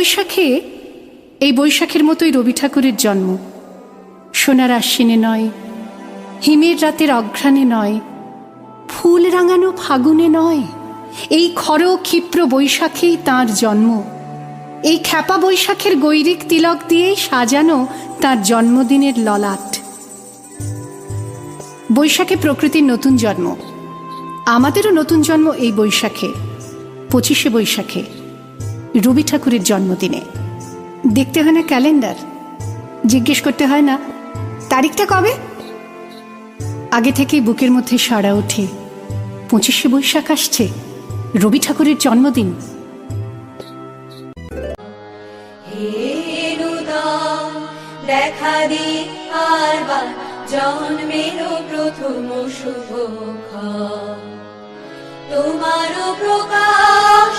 বৈশাখে, এই বৈশাখের মতোই রবি ঠাকুরের জন্ম। সোনার আশ্বিনে নয়, হিমের রাতের অঘ্রাণে নয়, ফুল রাঙানো ফাগুনে নয়, এই খর ক্ষিপ্র বৈশাখেই তাঁর জন্ম। এই খ্যাপা বৈশাখের গৈরিক তিলক দিয়েই সাজানো তাঁর জন্মদিনের ললাট। বৈশাখে প্রকৃতির নতুন জন্ম, আমাদেরও নতুন জন্ম এই বৈশাখে, 25শে বৈশাখে, রবি ঠাকুরের জন্মদিনে। দেখতে হয় না ক্যালেন্ডার, জিজ্ঞেস করতে হয় না তারিখটা কবে, আগে থেকেই বুকের মধ্যে সাড়া ওঠে 25শে বৈশাখ আসছে, রবি ঠাকুরের জন্মদিন। দেখা দি আরবার জন্মের প্রথম শুভক্ষণ, তোমারও প্রকাশ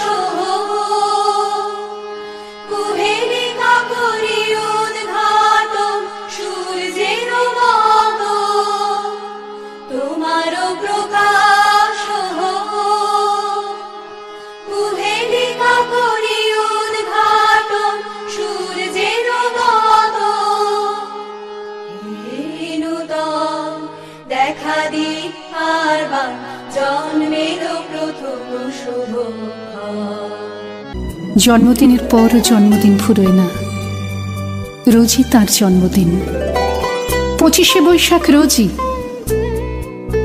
কুহেলিকা করি উদ্ঘাটন সূর্যের মত, তোমারও প্রকাশ কুহেলিকা করি উদ্ঘাটন সূর্যের মত। দেখা দি আরবার জন্মের প্রথম শুভক্ষণ। জন্মদিনের পরও জন্মদিন ফুরোয় না, রোজই তার জন্মদিন। 25শে বৈশাখ রোজই,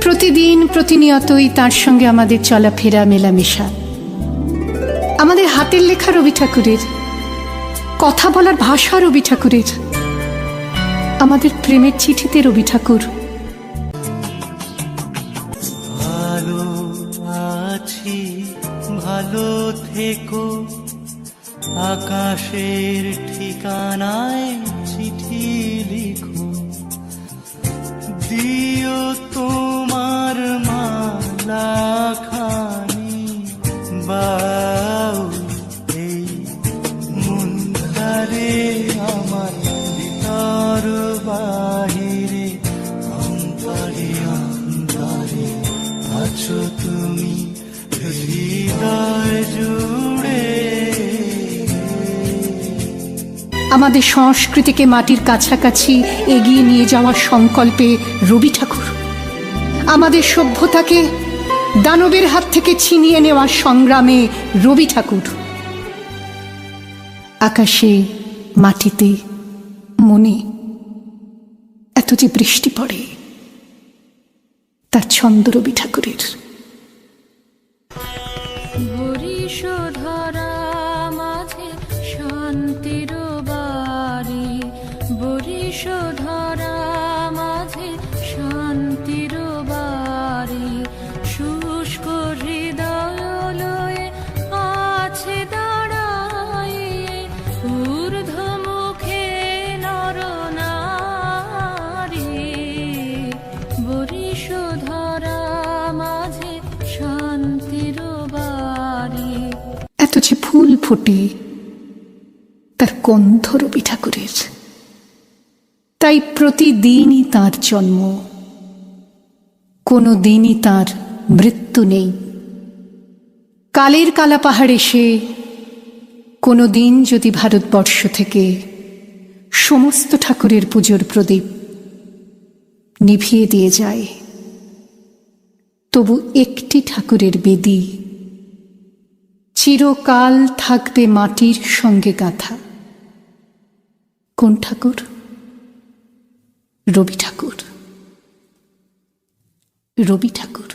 প্রতিদিন প্রতিনিয়তই তার সঙ্গে আমাদের চলাফেরা মেলামেশা। আমাদের হাতের লেখা রবি ঠাকুরের, কথা বলার ভাষা রবি ঠাকুরের, আমাদের প্রেমের চিঠিতে রবি ঠাকুর। ভালো আছি, ভালো থেকো, আকাশের ঠিকানায় চিঠি লিখো, দিও তোমার মালাখানি, বাউ এই মন্দারে আমার ভিতর বাহিরে, অন্তরে অন্তরে আছো তুমি হৃদয় জুড়ে। আমাদের সংস্কৃতিকে মাটির কাছাকাছি এগিয়ে নিয়ে যাওয়ার সংকল্পে রবি ঠাকুর, আমাদের সভ্যতাকে দানবের হাত থেকে ছিনিয়ে নেওয়ার সংগ্রামে রবি ঠাকুর। আকাশে, মাটিতে, মনে এত যে বৃষ্টি পড়ে, তার ছন্দ রবি ঠাকুরের। বরিশধরা মাঝে শান্তির বাড়ি, বরিশধরা মাঝে শান্তির বাড়ি, শুষ্ক হৃদয় লয়ে আছে দাঁড়াইয়ে, ঊর্ধ্বমুখে নরনারী, বরিশধরা মাঝে শান্তির বাড়ি। এত যে ফুল ফোটে, তার গন্ধ রবি ঠাকুরের। তাই প্রতিদিনই তার জন্ম, কোনো দিনই তার মৃত্যু নেই। কালের কালা পাহাড়ে সে কোনো দিন যদি ভারতবর্ষ থেকে সমস্ত ঠাকুরের পুজোর প্রদীপ নিভিয়ে দিয়ে যায়, তবু একটি ঠাকুরের বেদী চিরকাল থাকবে মাটির সঙ্গে গাঁথা। কোন ঠাকুর? রবি ঠাকুর, রবি ঠাকুর।